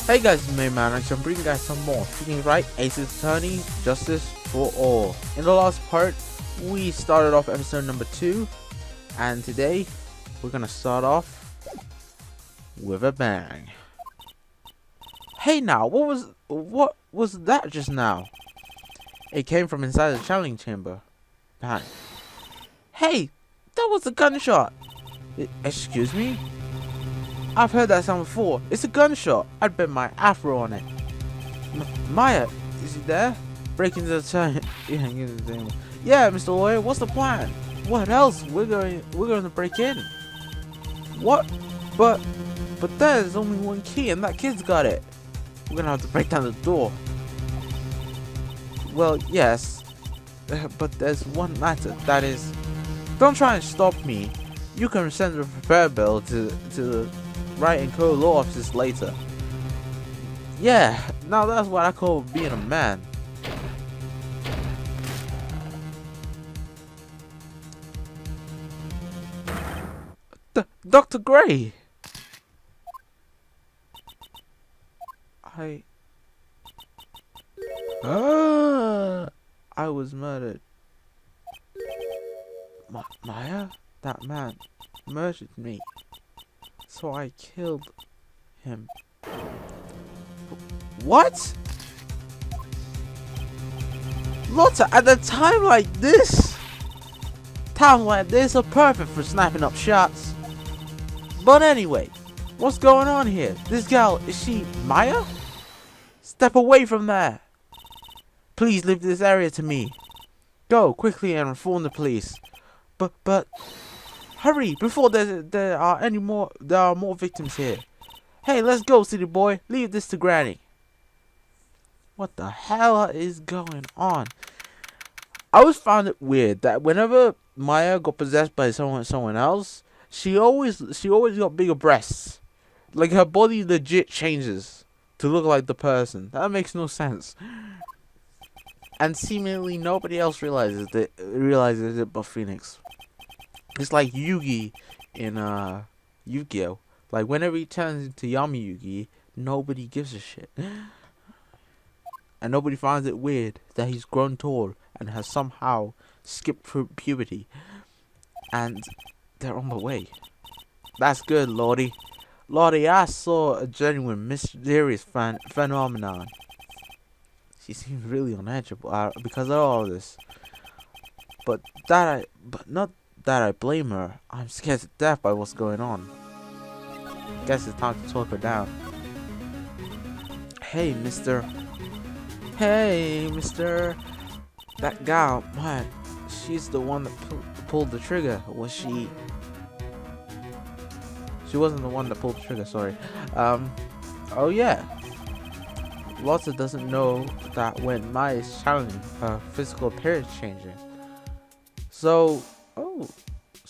Hey guys, it's me man, and I'm bringing you guys some more freaking Wright, Ace's Attorney, Justice for All. In the last part, we started off episode number 2, and today we're gonna start off with a bang. Hey now, what was that just now? It came from inside the channeling chamber. Bang. Hey, that was a gunshot. Excuse me? I've heard that sound before. It's a gunshot. I'd bet my afro on it. Maya, is he there? Break into the turn. Yeah, Mr. Lawyer, what's the plan? What else? We're going to break in. What? But there's only one key and that kid's got it. We're gonna have to break down the door. Well, yes, but there's one matter. That is, don't try and stop me. You can send a repair bill to the Wright and Co. law offices later. Yeah, now that's what I call being a man. Dr. Gray! I was murdered. Maya? That man murdered me. So I killed him. What? Lotta, at a time like this? Times like this are perfect for snapping up shots. But anyway, what's going on here? This gal, is she Maya? Step away from there. Please leave this area to me. Go quickly and inform the police. But hurry before there are more victims here. Hey, let's go, city boy. Leave this to Granny. What the hell is going on? I always found it weird that whenever Maya got possessed by someone else, she always got bigger breasts. Like her body legit changes to look like the person. That makes no sense. And seemingly nobody else realizes it but Phoenix. It's like Yugi in Yu-Gi-Oh! Like whenever he turns into Yami Yugi, nobody gives a shit. And nobody finds it weird that he's grown tall and has somehow skipped puberty. And they're on the way. That's good, Lordy. Lordy, I saw a genuine mysterious phenomenon. She seems really on edge because of all of this. But not that I blame her. I'm scared to death by what's going on. Guess it's time to talk her down. Hey, mister. That gal, man, she's the one that pulled the trigger. Was she? She wasn't the one that pulled the trigger, sorry. Oh yeah. Lotta doesn't know that when Maya is challenging, her physical appearance changing. So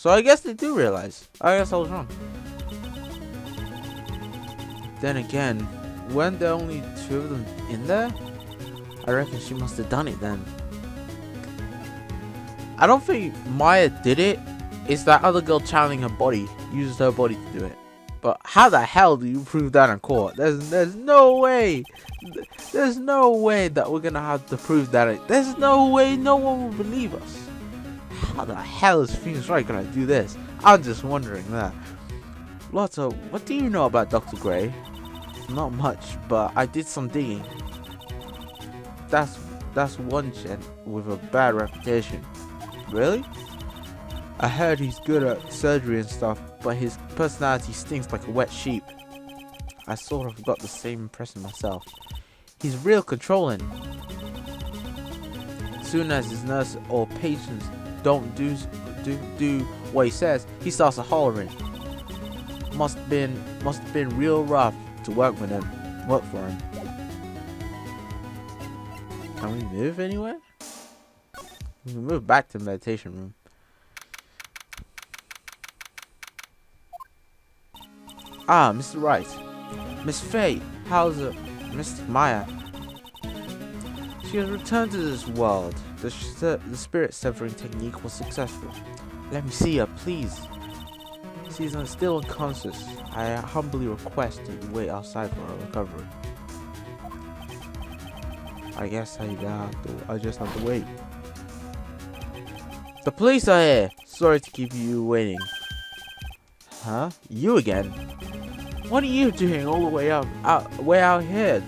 I guess they do realize. I guess I was wrong. Then again, weren't there only 2 of them in there? I reckon she must have done it then. I don't think Maya did it. It's that other girl channeling her body, used her body to do it. But how the hell do you prove that in court? There's no way. There's no way that we're gonna have to prove that. There's no way no one will believe us. How the hell is Phoenix Wright gonna do this? I'm just wondering that. Lotta, what do you know about Dr. Gray? Not much, but I did some digging. That's one gent with a bad reputation. Really? I heard he's good at surgery and stuff, but his personality stinks like a wet sheep. I sort of got the same impression myself. He's real controlling. Soon as his nurse or patients don't do what he says, he starts hollering. Must have been real rough to work for him. Can we move anywhere? We can move back to the meditation room. Ah, Mr. Wright. Miss Faye, how's Mr. Maya? She has returned to this world. The spirit severing technique was successful. Let me see her, please. She's still unconscious. I humbly request that you wait outside for her recovery. I guess I just have to wait. The police are here. Sorry to keep you waiting. Huh? You again? What are you doing all the way out here,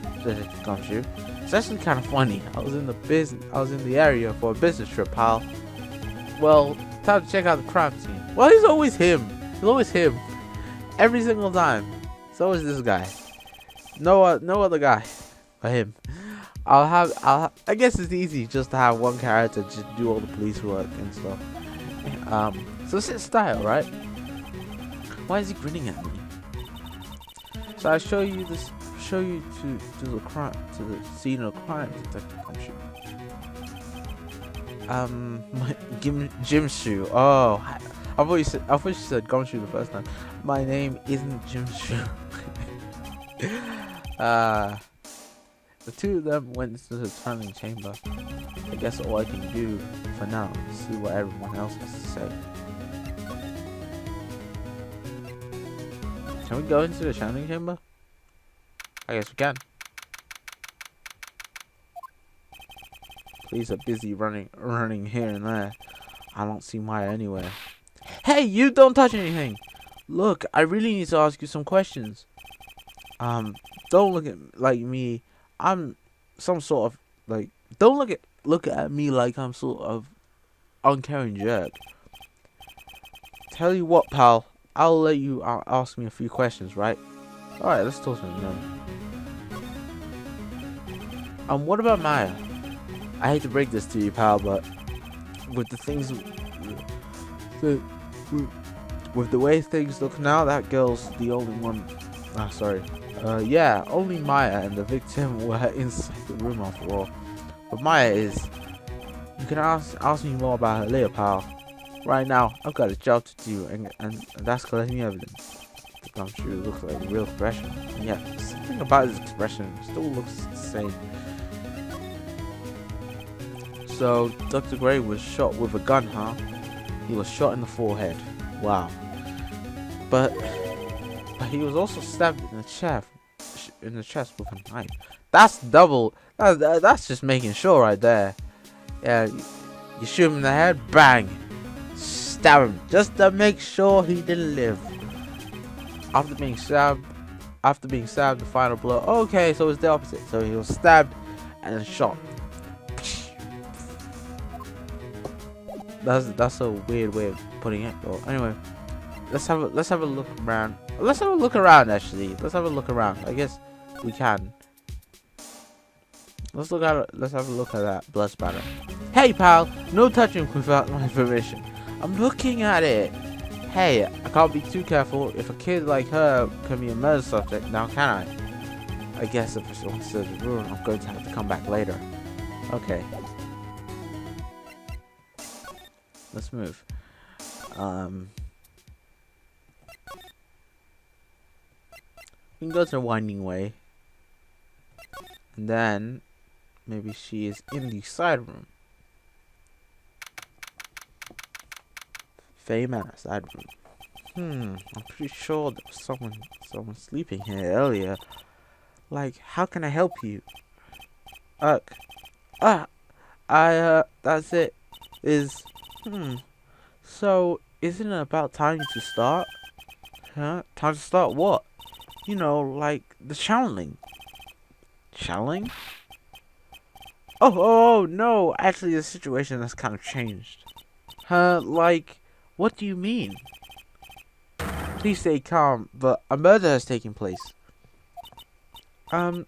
Gumshoe? It's actually kind of funny. I was in the area for a business trip, pal. Well, time to check out the crime scene. Well, he's always him. Every single time. It's always this guy. No other guy but him. I guess it's easy just to have one character just do all the police work and stuff. So it's his style, right? Why is he grinning at me? So I show you to the scene of crime, Detective Gumshoe. Jimshoe. Oh, I thought you said Gumshoe the first time. My name isn't Jimshoe. The two of them went into the turning chamber. I guess all I can do for now is see what everyone else has to say. Can we go into the turning chamber? I guess we can. Police are busy running here and there. I don't see Maya anywhere. Hey, you don't touch anything! Look, I really need to ask you some questions. Don't look at me. I'm some sort of like. Don't look at me like I'm sort of uncaring jerk. Tell you what, pal. I'll let you ask me a few questions, right? All right, let's talk to him then. What about Maya? I hate to break this to you, pal, but with the way things look now, that girl's the only one. Sorry. Yeah, only Maya and the victim were inside the room after all. But Maya is. You can ask me more about her later, pal. Right now, I've got a job to do, and that's collecting evidence. The Gumshoe looks like a real expression, and yet something about his expression still looks the same. So, Dr. Gray was shot with a gun, huh? He was shot in the forehead. Wow. But he was also stabbed in the chest with a knife. That's double. That's just making sure right there. Yeah, you shoot him in the head, bang, stab him just to make sure he didn't live. After being stabbed, the final blow. Okay, so it's the opposite. So he was stabbed and then shot. That's a weird way of putting it. Well, anyway, let's have a look around. Let's have a look around. Actually, let's have a look around. I guess we can. Let's have a look at that blood spatter. Hey, pal, no touching without my permission. I'm looking at it. Hey, I can't be too careful. If a kid like her can be a murder subject, now can I? I guess if she wants to search the room, I'm going to have to come back later. Okay. Let's move. We can go to the winding way. And then maybe she is in the side room. Faye Manor side room. I'm pretty sure there was someone sleeping here earlier. Like, how can I help you? That's it. So, isn't it about time to start? Huh? Time to start what? You know, like the channeling. Channeling? Oh, no. Actually, the situation has kind of changed. Like, what do you mean? Please stay calm, but a murder has taken place.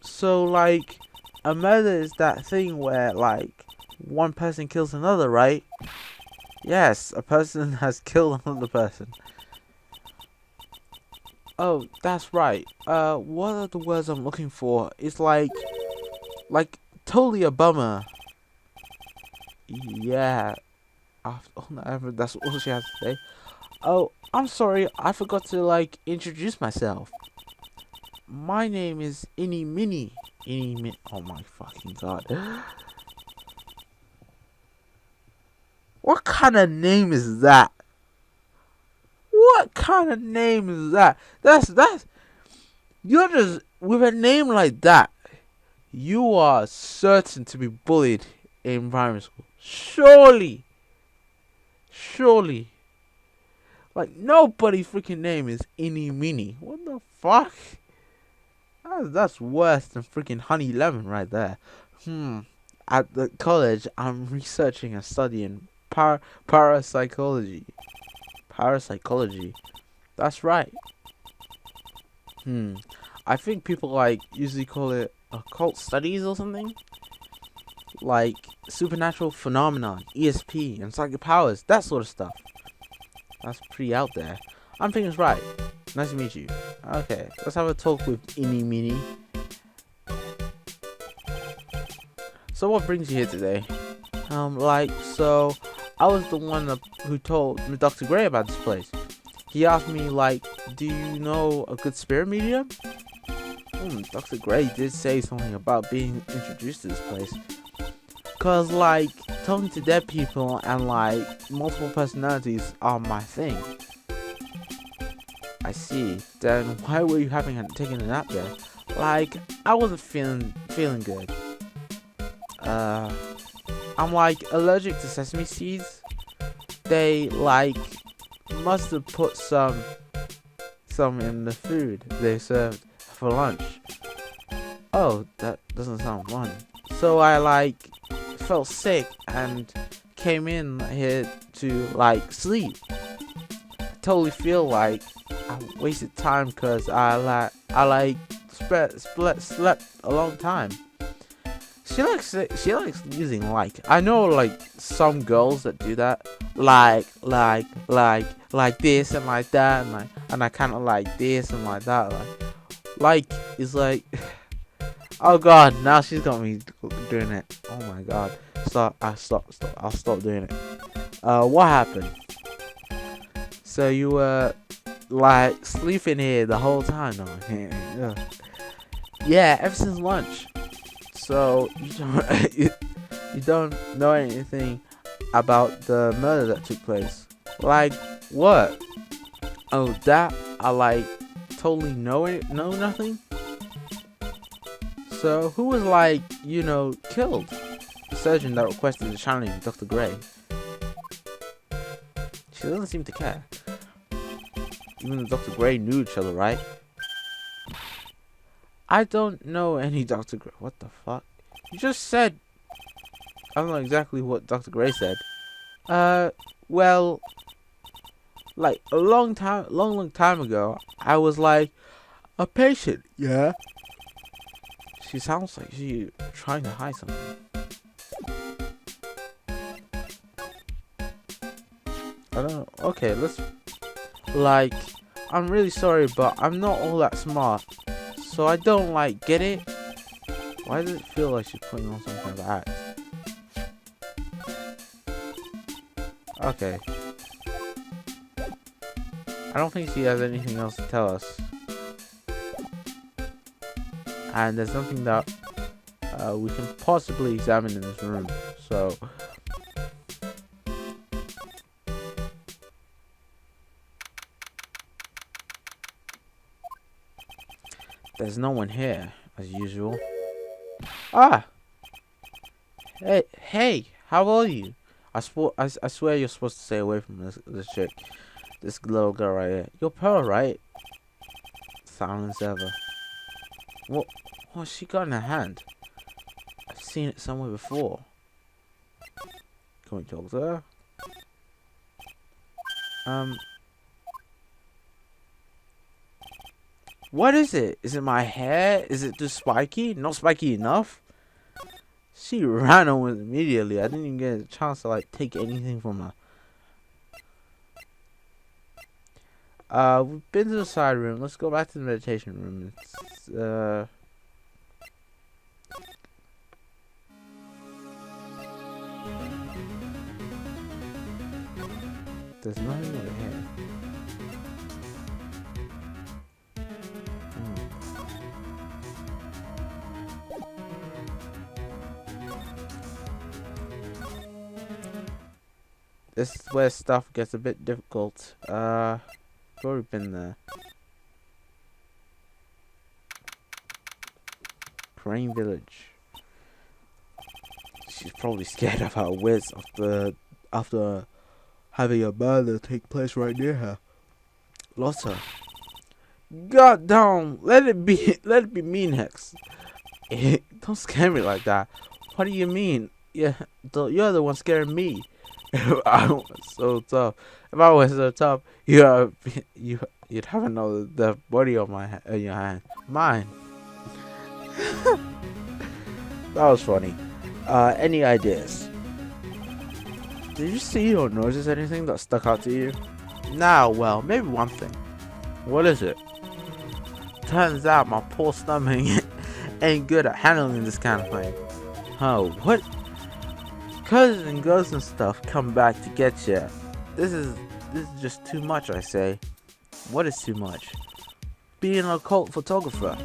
So, like, a murder is that thing where, like, one person kills another, right? Yes, a person has killed another person. Oh, that's right. What are the words I'm looking for? It's like totally a bummer. Yeah. That's all she has to say. Oh, I'm sorry. I forgot to, like, introduce myself. My name is Innie Minnie. Oh my fucking god. What kind of name is that? What kind of name is that? That's you're just with a name like that. You are certain to be bullied in primary school. Surely. Surely. Like, nobody's freaking name is Innie Minnie. What the fuck? That's worse than freaking Honey Lemon right there. At the college, I'm researching and studying parapsychology. Parapsychology. That's right. I think people like usually call it occult studies or something. Like supernatural phenomenon, ESP, and psychic powers, that sort of stuff. That's pretty out there. I'm thinking it's right. Nice to meet you. Okay, let's have a talk with Innie Minnie. So what brings you here today? So I was the one who told Dr. Gray about this place. He asked me, like, do you know a good spirit medium? Dr. Gray did say something about being introduced to this place. Cause, like, talking to dead people and, like, multiple personalities are my thing. I see. Then why were you taking a nap there? Like, I wasn't feeling good. I'm, like, allergic to sesame seeds. They, like, must have put some in the food they served for lunch. Oh, that doesn't sound fun. So I, like, felt sick and came in here to, like, sleep. I totally feel like I wasted time because I slept a long time. She likes using like. I know, like, some girls that do that, like this and like that, and I kind of like this and like that, like it's like. Oh god, now she's got me doing it. Oh my god. Stop. I'll stop doing it. What happened? So you were like sleeping here the whole time? No. Yeah, ever since lunch. So you don't know anything about the murder that took place? Like what? Oh, that I like totally know nothing. So who was like, killed? The surgeon that requested the challenge, Dr. Gray. She doesn't seem to care. Even Dr. Gray knew each other, right? I don't know any Dr. Gray. What the fuck? You just said. I don't know exactly what Dr. Gray said. Well, like a long time ago, I was like a patient. Yeah. She sounds like she's trying to hide something. I don't know. Okay, let's. Like, I'm really sorry, but I'm not all that smart, so I don't like get it. Why does it feel like she's putting on some kind of act? Okay. I don't think she has anything else to tell us. And there's nothing that we can possibly examine in this room. So there's no one here, as usual. Ah! Hey, how are you? I swear you're supposed to stay away from this chick. This little girl right here. You're Pearl, right? Silence ever. What's she got in her hand? I've seen it somewhere before. Can we talk to her? What is it? Is it my hair? Is it too spiky? Not spiky enough? She ran on with immediately. I didn't even get a chance to like take anything from her. We've been to the side room. Let's go back to the meditation room. It's there's nothing over here. This is where stuff gets a bit difficult. I've already been there. Crane Village. She's probably scared of her wits after having a murder take place right near her. Lotta. God damn, let it be mean, Hex. Don't scare me like that. What do you mean? Yeah, you're the one scaring me. If I was so tough, you'd have another body on in your hand. Mine. That was funny. Any ideas? Did you see or notice anything that stuck out to you? Nah, well, maybe one thing. What is it? Turns out my poor stomach ain't good at handling this kind of thing. Oh, what? Cousins and ghosts and stuff come back to get you. This is just too much, I say. What is too much? Being an occult photographer.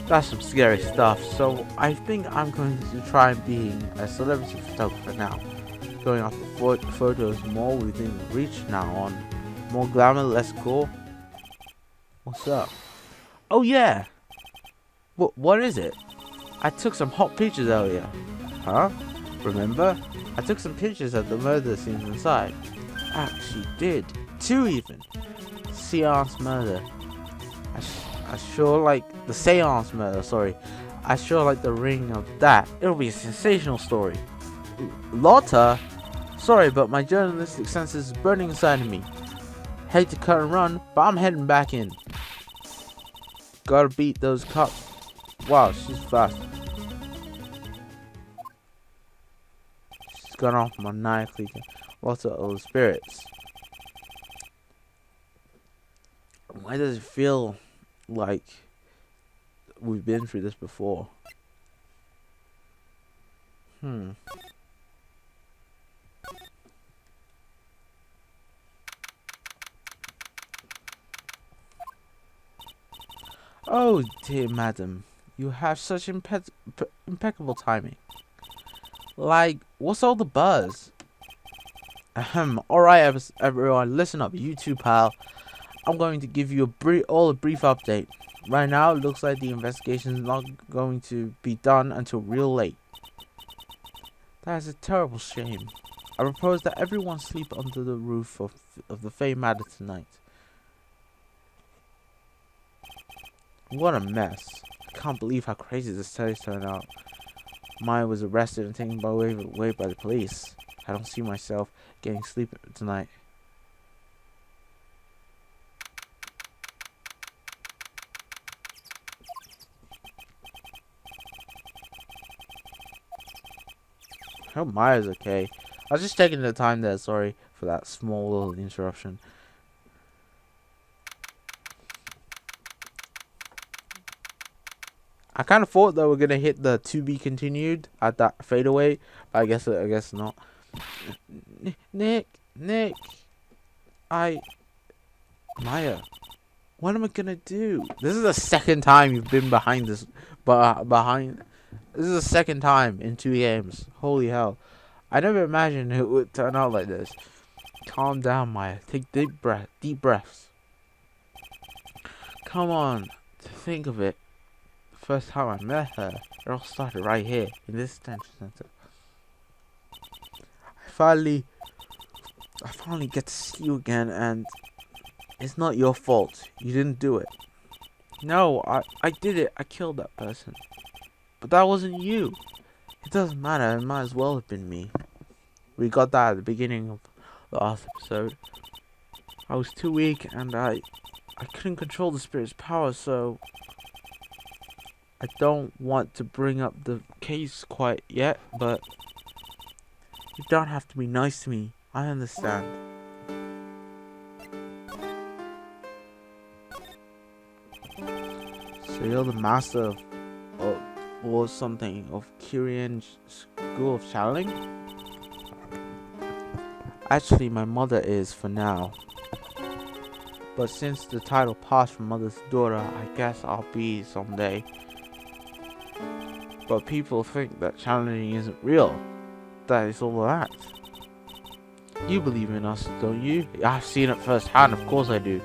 That's some scary stuff, so I think I'm going to try being a celebrity photographer now. Going after photos more within reach now on. More glamour, less gore. What's up? Oh yeah! What is it? I took some hot pictures earlier. Huh? Remember? I took some pictures of the murder scenes inside. Actually did. 2 even. Seance murder. I sure like the seance murder, sorry. I sure like the ring of that. It'll be a sensational story. Lotta? Sorry, but my journalistic sense is burning inside of me. Hate to cut and run, but I'm heading back in. Gotta beat those cops. Wow, she's fast. She's gone off maniacally. Lots of old spirits. Why does it feel like we've been through this before? Oh dear madam, you have such impeccable timing. Like, what's all the buzz? Alright everyone, listen up, you two pal. I'm going to give you a brief update. Right now, it looks like the investigation is not going to be done until real late. That is a terrible shame. I propose that everyone sleep under the roof of the Fey Manor tonight. What a mess. I can't believe how crazy this case turned out. Maya was arrested and taken away by the police. I don't see myself getting sleep tonight. I hope Maya's okay. I was just taking the time there, sorry for that small little interruption. I kind of thought that we're gonna hit the to be continued at that fadeaway, but I guess not. Nick, Maya, what am I gonna do? This is the second time you've been behind this, This is the second time in 2 games. Holy hell! I never imagined it would turn out like this. Calm down, Maya. Take deep breaths. Come on, to think of it. First time I met her, it all started right here in this detention center. I finally get to see you again, and it's not your fault. You didn't do it. No, I did it. I killed that person. But that wasn't you. It doesn't matter. It might as well have been me. We got that at the beginning of the last episode. I was too weak, and I couldn't control the spirit's power, so I don't want to bring up the case quite yet, but you don't have to be nice to me. I understand. So you're the master of or something of Kyrian School of Channeling? Actually, my mother is for now. But since the title passed from mother to daughter, I guess I'll be someday. But people think that channeling isn't real. That it's all that. You believe in us, don't you? I've seen it firsthand, of course I do.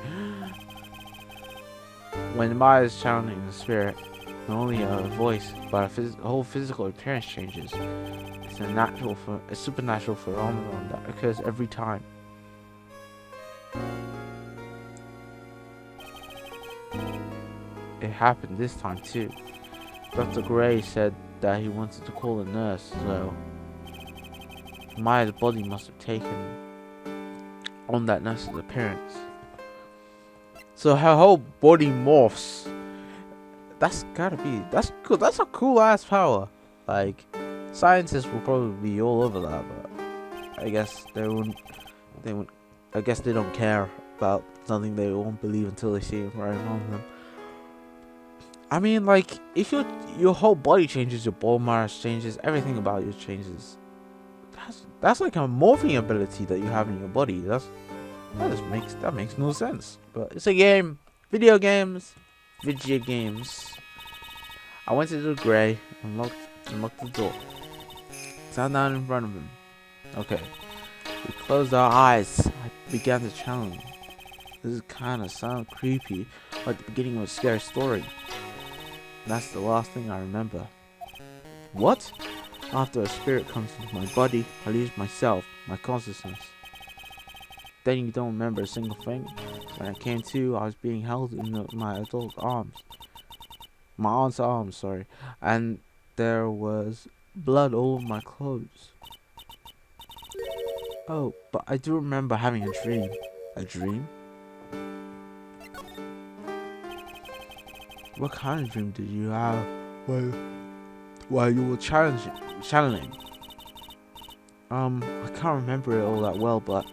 When Maya's channeling the spirit, only her voice, but her whole physical appearance changes. It's a supernatural phenomenon that occurs every time. It happened this time too. Dr. Gray said that he wanted to call a nurse, so Maya's body must have taken on that nurse's appearance. So her whole body morphs. That's cool. That's a cool ass power. Like, scientists will probably be all over that, but I guess they wouldn't, I guess they don't care about something they won't believe until they see it right in front of them. I mean, like, if your whole body changes, your bone marrow changes, everything about you changes. That's like a morphing ability that you have in your body. That makes no sense. But it's a game. Video games. I went to the Gray and locked the door. Sat down in front of him. Okay. We closed our eyes. I began to challenge. This is kinda sound creepy, like the beginning of a scary story. That's the last thing I remember. What? After a spirit comes into my body, I lose myself, my consciousness. Then you don't remember a single thing. When I came to, I was being held in my adult arms. My aunt's arms, sorry. And there was blood all over my clothes. Oh, but I do remember having a dream. A dream? What kind of dream did you have while you were channeling? I can't remember it all that well, but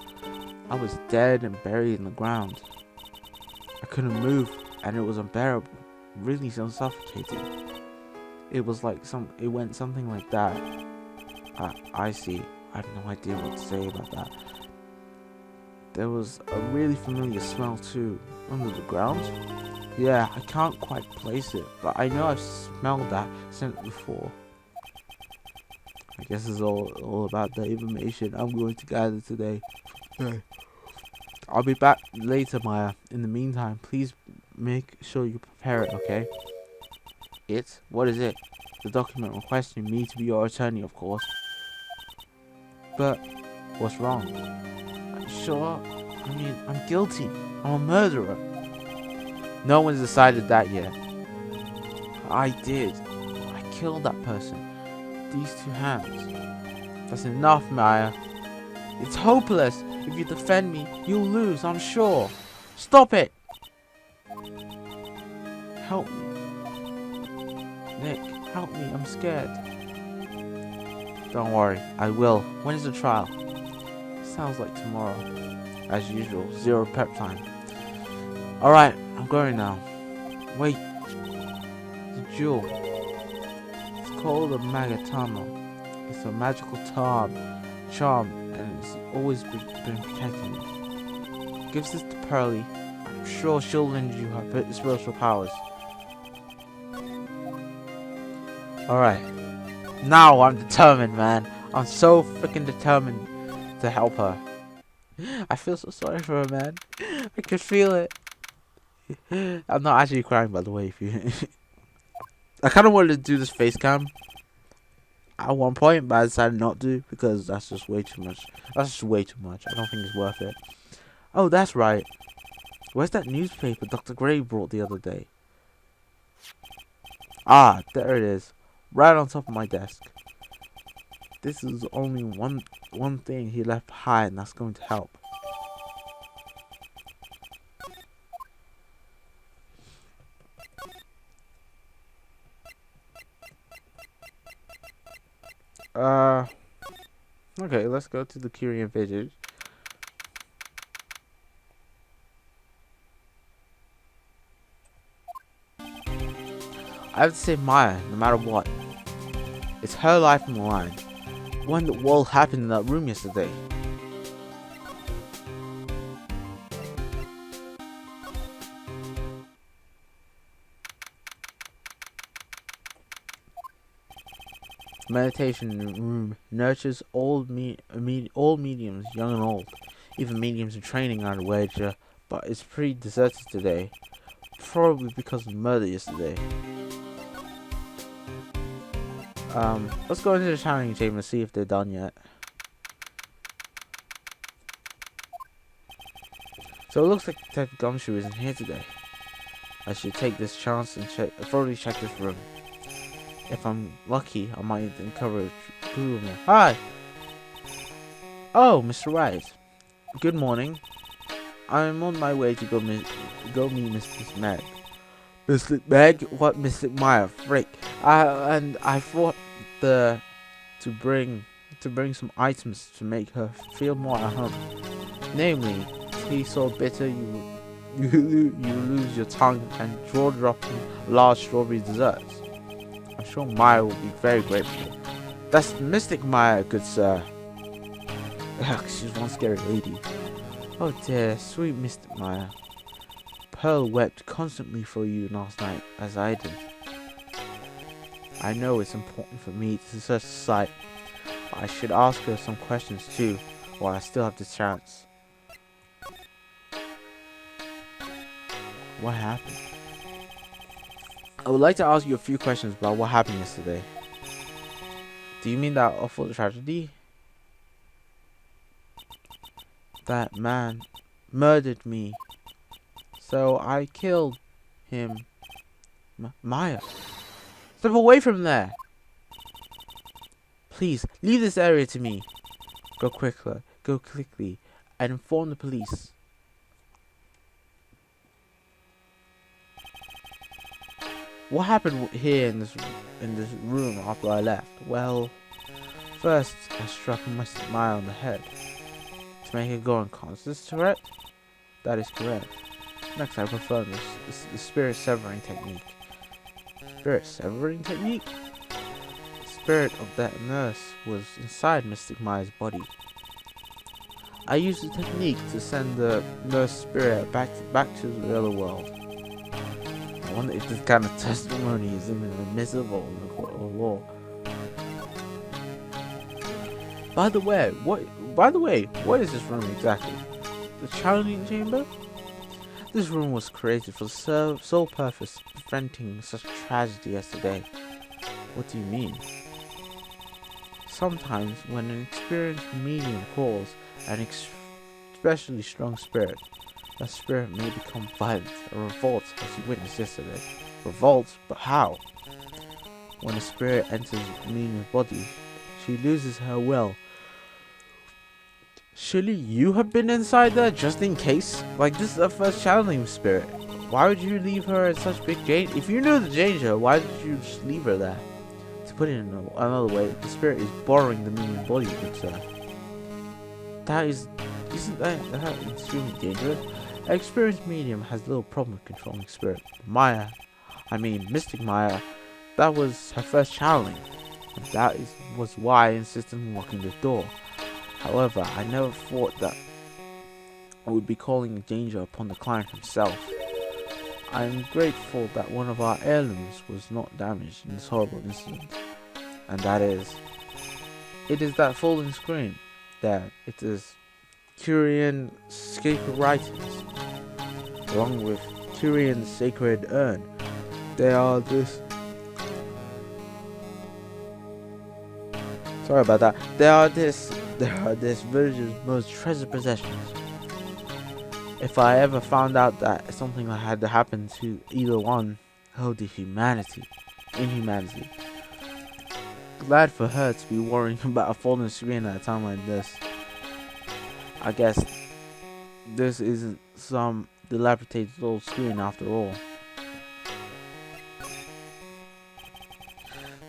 I was dead and buried in the ground. I couldn't move, and it was unbearable, really suffocating. It was like it went something like that. I see. I have no idea what to say about that. There was a really familiar smell too, under the ground. Yeah, I can't quite place it, but I know I've smelled that scent before. I guess it's all about the information I'm going to gather today. Okay. I'll be back later, Maya. In the meantime, please make sure you prepare it, okay? It? What is it? The document requesting me to be your attorney, of course. But, what's wrong? Sure, I mean, I'm guilty. I'm a murderer. No one's decided that yet. I did. I killed that person. These two hands. That's enough, Maya. It's hopeless. If you defend me, you'll lose, I'm sure. Stop it! Help me. Nick, help me. I'm scared. Don't worry. I will. When is the trial? Sounds like tomorrow. As usual. 0 prep time. Alright, I'm going now. Wait. The jewel. It's called a Magatama. It's a magical charm, and it's always been protecting me. Gives this to Pearly. I'm sure she'll lend you her spiritual powers. Alright. Now I'm determined, man. I'm so freaking determined to help her. I feel so sorry for her, man. I can feel it. I'm not actually crying, by the way. If you, I kind of wanted to do this face cam at one point, but I decided not to because that's just way too much. That's just way too much. I don't think it's worth it. Oh, that's right. Where's that newspaper Dr. Gray brought the other day? Ah, there it is, right on top of my desk. This is only one thing he left behind that's going to help. Okay, let's go to the Curian Village. I have to save Maya, no matter what. It's her life on the line. When the world happened in that room yesterday. Meditation room nurtures all mediums, young and old. Even mediums in training are wager, but it's pretty deserted today. Probably because of murder yesterday. Let's go into the channeling chamber and see if they're done yet. So it looks like Detective Gumshoe isn't here today. I should take this chance and thoroughly check this room. If I'm lucky, I might uncover a clue room. Hi! Oh, Mr. Wright. Good morning. I'm on my way to go meet Mrs. Meg. Mr. Meg? What Mr. Meyer? Frick. I thought to bring some items to make her feel more at home. Namely, tea so bitter you lose your tongue and jaw-dropping large strawberry desserts. I'm sure Maya will be very grateful. That's Mystic Maya, good sir. Ugh, she's one scary lady. Oh dear, sweet Mystic Maya. Pearl wept constantly for you last night, as I did. I know it's important for me to search the site. I should ask her some questions too, while I still have the chance. What happened? I would like to ask you a few questions about what happened yesterday. Do you mean that awful tragedy? That man murdered me, so I killed him. Maya, step away from there. Please, leave this area to me. Go quickly, and inform the police. What happened here in this room after I left? Well, first I struck Mystic Maya on the head to make her go unconscious, correct? That is correct. Next I performed the spirit severing technique. Spirit severing technique? The spirit of that nurse was inside Mystic Maya's body. I used the technique to send the nurse spirit back to the other world. I wonder if this kind of testimony is even admissible in the court of law. By the way, what is this room exactly? The channeling chamber? This room was created for the sole purpose of preventing such tragedy as today. What do you mean? Sometimes when an experienced medium calls an especially strong spirit, that spirit may become violent or revolt, as you witnessed yesterday. Revolt? But how? When a spirit enters a medium's body, she loses her will. Surely you have been inside there just in case? Like, this is a first channeling spirit. Why would you leave her in such big danger? If you knew the danger, why did you just leave her there? To put it in another way, the spirit is borrowing the medium body, good sir. Isn't that extremely dangerous? An experienced medium has little problem controlling spirit. Mystic Maya, that was her first channeling. And that was why I insisted on locking the door. However, I never thought that I would be calling danger upon the client himself. I am grateful that one of our heirlooms was not damaged in this horrible incident. And it is that folding screen. There, it is Turian's sacred writings, along with Turian's sacred urn. They are this. Sorry about that. They are this village's most treasured possessions. If I ever found out that something had to happen to either one, oh, the inhumanity. Glad for her to be worrying about a fallen screen at a time like this. I guess this isn't some dilapidated old screen after all.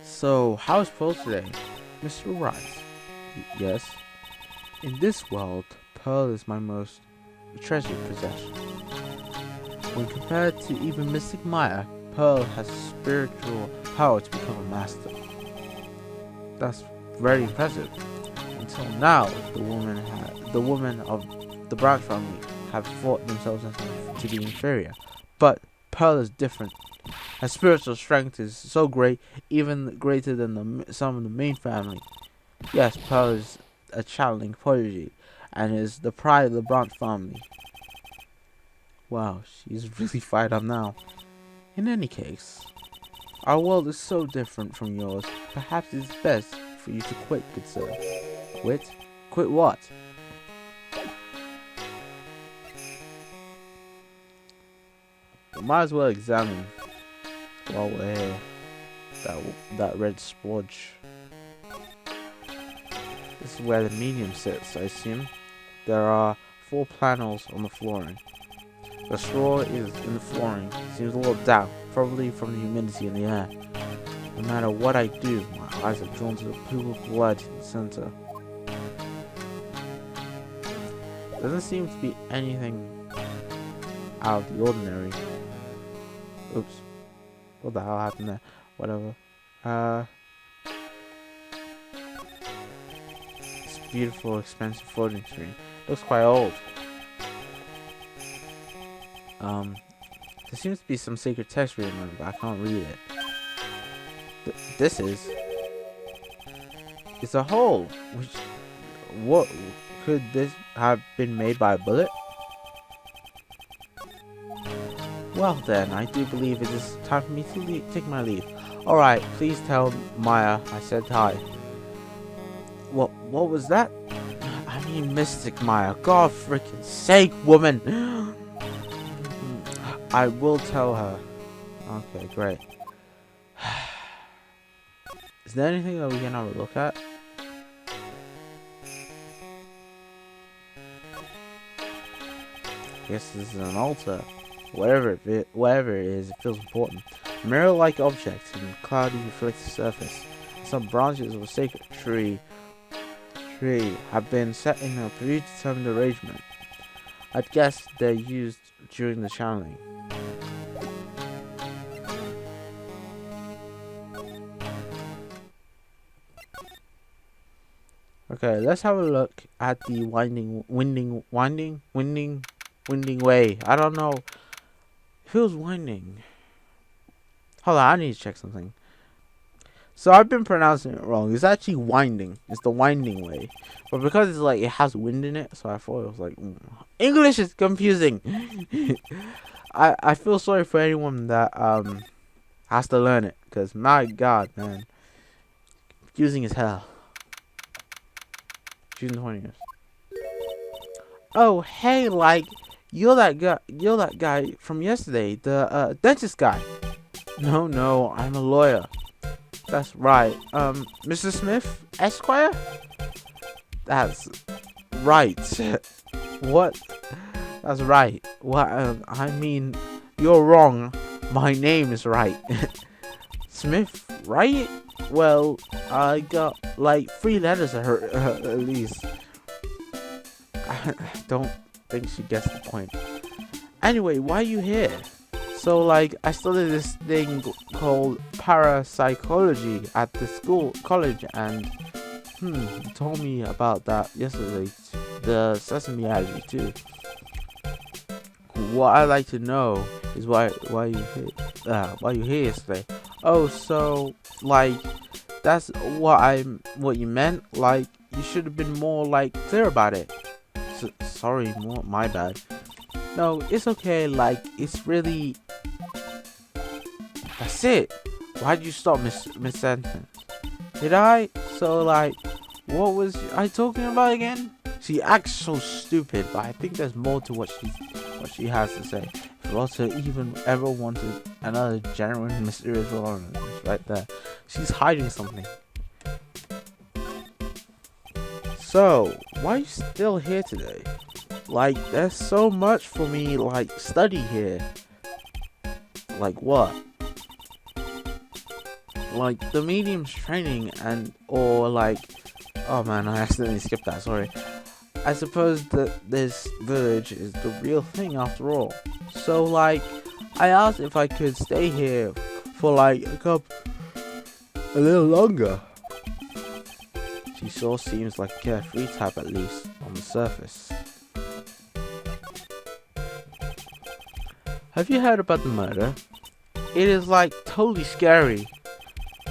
So, how's Pearl today? Mr. Wright? Yes. In this world, Pearl is my most treasured possession. When compared to even Mystic Maya, Pearl has spiritual power to become a master. That's very impressive. Until now, the women of the Branch family have thought themselves to be inferior. But Pearl is different. Her spiritual strength is so great, even greater than some of the main family. Yes, Pearl is a channeling prodigy, and is the pride of the Branch family. Wow, she's really fired up now. In any case, Our world is so different from yours. Perhaps it's best for you to quit, good sir. Quit? Quit what? We might as well examine while we're here that red splodge. This is where the medium sits, I assume. There are 4 panels on the flooring. The straw is in the flooring. Seems a little damp, probably from the humidity in the air. No matter what I do, my eyes are drawn to the pool of blood in the center. Doesn't seem to be anything out of the ordinary. Oops. What the hell happened there? Whatever. It's a beautiful, expensive floating screen. Looks quite old. There seems to be some sacred text written on it, but I can't read it. This is... It's a hole. What could this have been made by a bullet? Well then, I do believe it is time for me to take my leave. Alright, please tell Maya I said hi. What was that? I mean Mystic Maya. God freaking sake, woman! I will tell her. Okay, great. Is there anything that we can have a look at? Guess this is an altar. Whatever it is, it feels important. Mirror-like objects in cloudy reflective surface. Some branches of a sacred tree have been set in a predetermined arrangement. I'd guess they're used during the channeling. Okay, let's have a look at the winding way. I don't know. It feels winding. Hold on, I need to check something. So I've been pronouncing it wrong. It's actually winding. It's the winding way. But because it's like it has wind in it, so I thought it was like English is confusing. I feel sorry for anyone that has to learn it, because my god, man, confusing as hell. June 20th. Oh hey, like you're that guy from yesterday, the dentist guy. No, I'm a lawyer. That's right. Mr. Smith, Esquire? That's right. What? That's right. What? I mean, you're wrong. My name is Wright. Smith, right? Well, I got like 3 letters at least. I don't think she gets the point. Anyway, why are you here? So like, I studied this thing called parapsychology at the college, and you told me about that yesterday. The Sesame Allergy too. What I'd like to know is why you here yesterday. Oh, so like that's what you meant. Like you should have been more like clear about it. Sorry, my bad. No, it's okay. Like it's really. That's it. Why'd you stop mid-sentence? Did I? So like, what was I talking about again? She acts so stupid, but I think there's more to what she has to say. If Rotta even ever wanted another genuine mysterious woman, it's right there. She's hiding something. So, why are you still here today? Like, there's so much for me, like, study here. Like what? Like the medium's training or like, oh man, I accidentally skipped that, sorry. I suppose that this village is the real thing after all. So like, I asked if I could stay here for like a little longer. She sure seems like a carefree type, at least on the surface. Have you heard about the murder? It is like totally scary,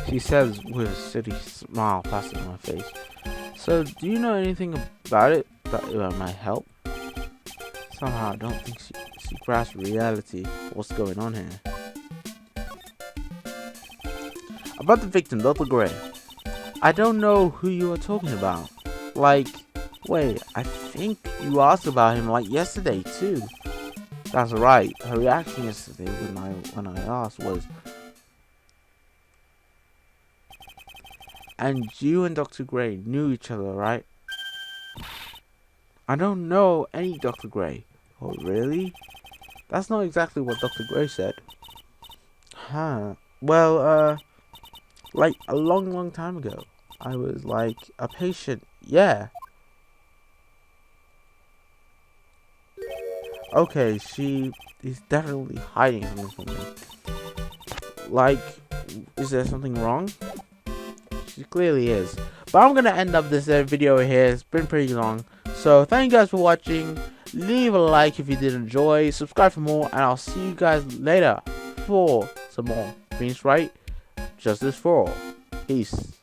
she says with a silly smile plastered on her face. So, do you know anything about it that might help? Somehow, I don't think she grasps reality of what's going on here. About the victim, Dr. Gray. I don't know who you are talking about. Like, wait, I think you asked about him like yesterday too. That's right. Her reaction yesterday when I asked was, and you and Dr. Gray knew each other, right? I don't know any Dr. Gray. Oh, really? That's not exactly what Dr. Gray said. Huh. Well, like a long time ago, I was like a patient. Yeah. Okay, she is definitely hiding something from me. Like, is there something wrong? She clearly is. But I'm gonna end up this video here. It's been pretty long. So thank you guys for watching. Leave a like if you did enjoy. Subscribe for more, and I'll see you guys later for some more. Wright, justice for all. Peace.